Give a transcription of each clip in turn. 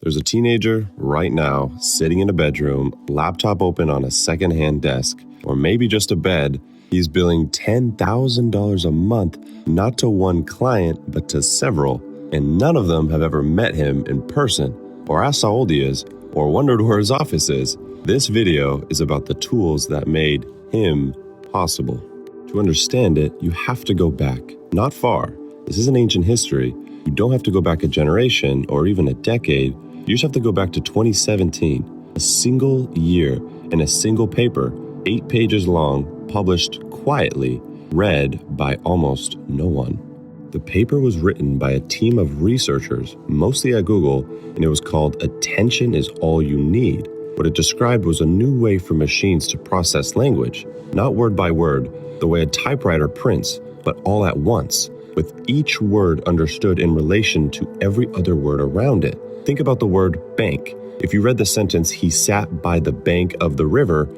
There's a teenager right now sitting in a bedroom, laptop open on a secondhand desk, or maybe just a bed. He's billing $10,000 a month, not to one client, but to several, and none of them have ever met him in person, or asked how old he is, or wondered where his office is. This video is about the tools that made him possible. To understand it, you have to go back, not far. This isn't ancient history. You don't have to go back a generation or even a decade. You just have to go back to 2017, a single year in a single paper, 8 pages long, published quietly, read by almost no one. The paper was written by a team of researchers, mostly at Google, and it was called Attention is All You Need. What it described was a new way for machines to process language, not word by word, the way a typewriter prints, but all at once, with each word understood in relation to every other word around it. Think about the word bank. If you read the sentence, "He sat by the bank of the river,"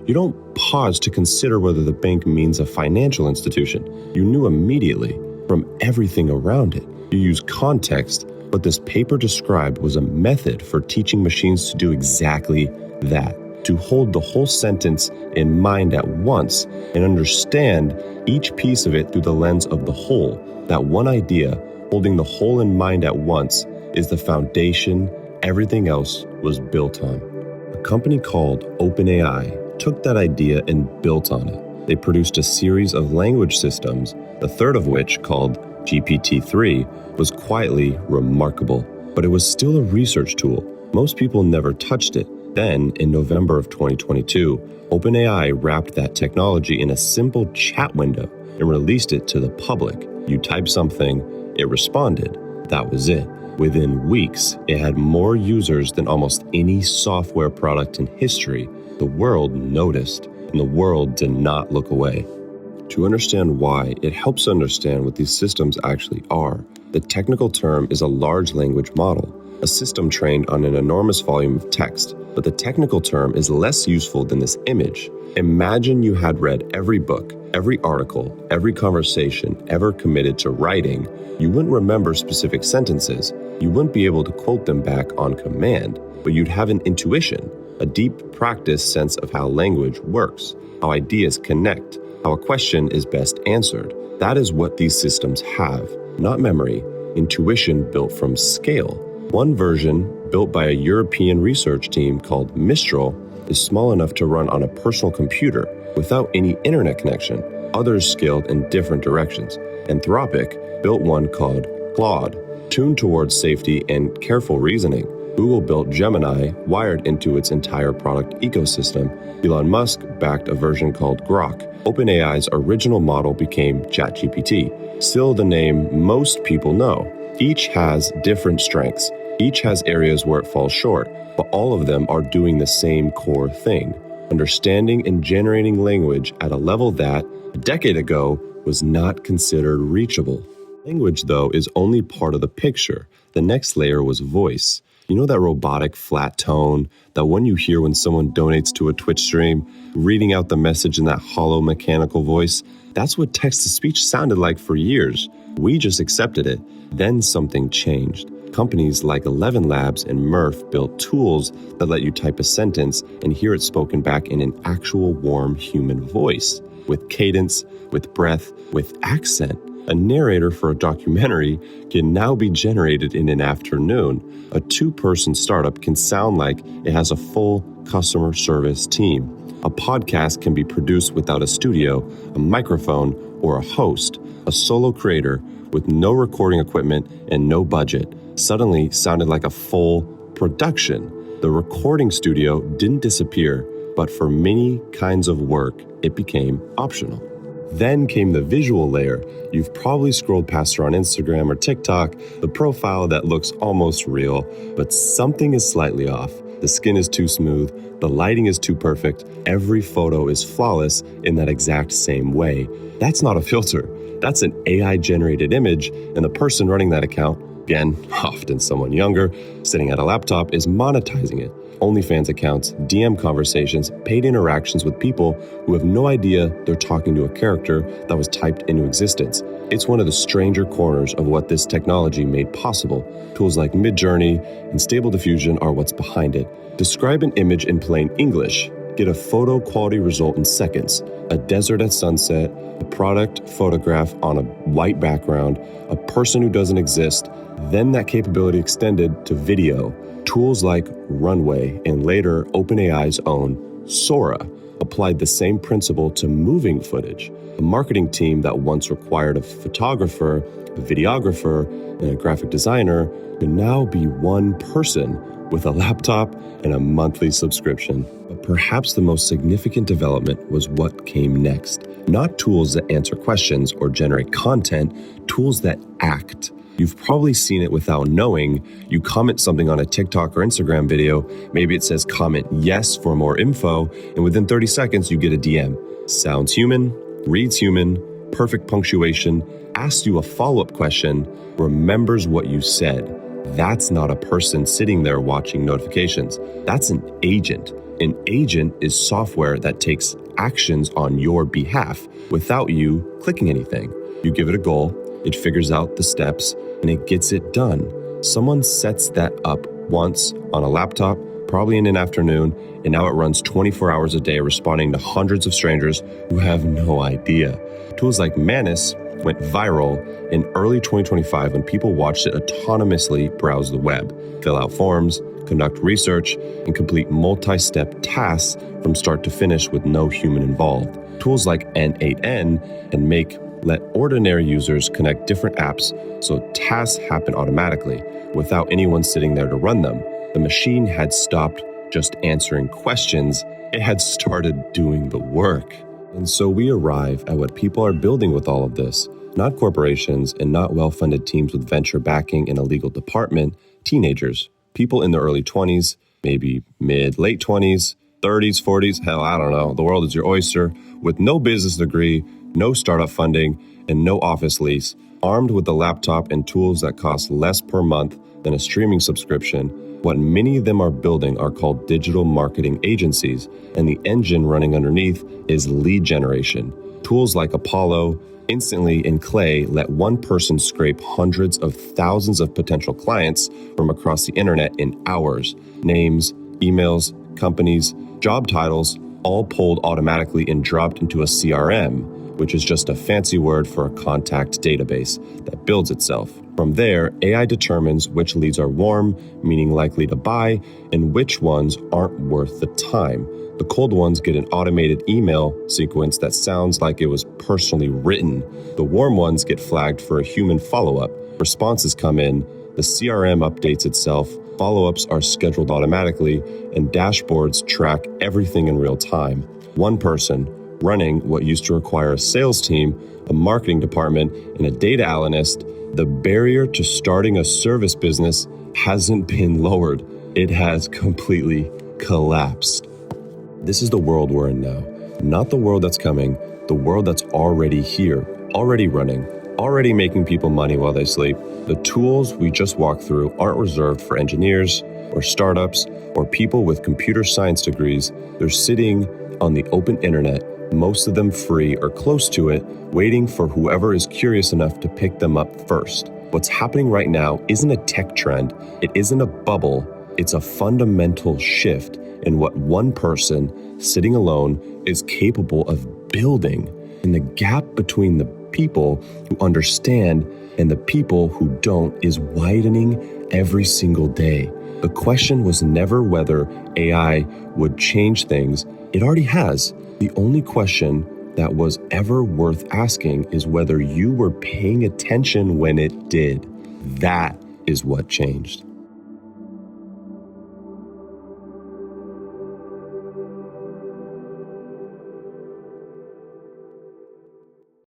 you don't pause to consider whether the bank means a financial institution. You knew immediately from everything around it. You use context. What this paper described was a method for teaching machines to do exactly that, to hold the whole sentence in mind at once and understand each piece of it through the lens of the whole. That one idea, holding the whole in mind at once, is the foundation everything else was built on. A company called OpenAI took that idea and built on it. They produced a series of language systems, the third of which, called GPT-3, was quietly remarkable. But it was still a research tool. Most people never touched it. Then, in November of 2022, OpenAI wrapped that technology in a simple chat window and released it to the public. You type something, it responded. That was it. Within weeks, it had more users than almost any software product in history. The world noticed, and the world did not look away. To understand why, it helps understand what these systems actually are. The technical term is a large language model, a system trained on an enormous volume of text. But the technical term is less useful than this image. Imagine you had read every book, every article, every conversation ever committed to writing. You wouldn't remember specific sentences. You wouldn't be able to quote them back on command, but you'd have an intuition, a deep practiced sense of how language works, how ideas connect, how a question is best answered. That is what these systems have, not memory, intuition built from scale. One version, built by a European research team called Mistral, is small enough to run on a personal computer without any internet connection. Others scaled in different directions. Anthropic built one called Claude, tuned towards safety and careful reasoning. Google built Gemini, wired into its entire product ecosystem. Elon Musk backed a version called Grok. OpenAI's original model became ChatGPT, still the name most people know. Each has different strengths. Each has areas where it falls short, but all of them are doing the same core thing, understanding and generating language at a level that, a decade ago, was not considered reachable. Language, though, is only part of the picture. The next layer was voice. You know that robotic flat tone, that one you hear when someone donates to a Twitch stream, reading out the message in that hollow mechanical voice? That's what text-to-speech sounded like for years. We just accepted it. Then something changed. Companies like ElevenLabs and Murph built tools that let you type a sentence and hear it spoken back in an actual warm human voice, with cadence, with breath, with accent. A narrator for a documentary can now be generated in an afternoon. A 2-person startup can sound like it has a full customer service team. A podcast can be produced without a studio, a microphone, or a host. A solo creator with no recording equipment and no budget suddenly sounded like a full production. The recording studio didn't disappear, but for many kinds of work, it became optional. Then came the visual layer. You've probably scrolled past her on Instagram or TikTok, the profile that looks almost real, but something is slightly off. The skin is too smooth, the lighting is too perfect, every photo is flawless in that exact same way. That's not a filter. That's an AI-generated image, and the person running that account Again, often someone younger, sitting at a laptop, is monetizing it. OnlyFans accounts, DM conversations, paid interactions with people who have no idea they're talking to a character that was typed into existence. It's one of the stranger corners of what this technology made possible. Tools like Midjourney and Stable Diffusion are what's behind it. Describe an image in plain English. Get a photo quality result in seconds. A desert at sunset, a product photograph on a white background, a person who doesn't exist, then that capability extended to video. Tools like Runway and later OpenAI's own Sora applied the same principle to moving footage. A marketing team that once required a photographer, a videographer, and a graphic designer can now be one person with a laptop and a monthly subscription. But perhaps the most significant development was what came next. Not tools that answer questions or generate content, tools that act. You've probably seen it without knowing. You comment something on a TikTok or Instagram video, maybe it says comment yes for more info, and within 30 seconds you get a DM. Sounds human, reads human, perfect punctuation, asks you a follow-up question, remembers what you said. That's not a person sitting there watching notifications. That's an agent. An agent is software that takes actions on your behalf without you clicking anything. You give it a goal, it figures out the steps, and it gets it done. Someone sets that up once on a laptop, probably in an afternoon, and now it runs 24 hours a day responding to hundreds of strangers who have no idea. Tools like Manus went viral in early 2025 when people watched it autonomously browse the web, fill out forms, conduct research, and complete multi-step tasks from start to finish with no human involved. Tools like N8N and Make let ordinary users connect different apps so tasks happen automatically without anyone sitting there to run them. The machine had stopped just answering questions, it had started doing the work. And so we arrive at what people are building with all of this. Not corporations and not well-funded teams with venture backing and a legal department, teenagers, people in their early 20s, maybe mid-late 20s, 30s, 40s, hell, I don't know. The world is your oyster, with no business degree, no startup funding, and no office lease, armed with a laptop and tools that cost less per month than a streaming subscription. What many of them are building are called digital marketing agencies, and the engine running underneath is lead generation. Tools like Apollo, Instantly, and Clay let one person scrape hundreds of thousands of potential clients from across the internet in hours. Names, emails, companies, job titles, all pulled automatically and dropped into a CRM, which is just a fancy word for a contact database that builds itself. From there, AI determines which leads are warm, meaning likely to buy, and which ones aren't worth the time. The cold ones get an automated email sequence that sounds like it was personally written. The warm ones get flagged for a human follow-up. Responses come in, the CRM updates itself, follow-ups are scheduled automatically, and dashboards track everything in real time. One person running what used to require a sales team, a marketing department, and a data analyst. The barrier to starting a service business hasn't been lowered. It has completely collapsed. This is the world we're in now. Not the world that's coming, the world that's already here, already running, already making people money while they sleep. The tools we just walked through aren't reserved for engineers or startups or people with computer science degrees. They're sitting on the open internet, most of them free or close to it, waiting for whoever is curious enough to pick them up first. What's happening right now isn't a tech trend, it isn't a bubble, it's a fundamental shift in what one person sitting alone is capable of building. And the gap between the people who understand and the people who don't is widening every single day. The question was never whether AI would change things. It already has. The only question that was ever worth asking is whether you were paying attention when it did. That is what changed.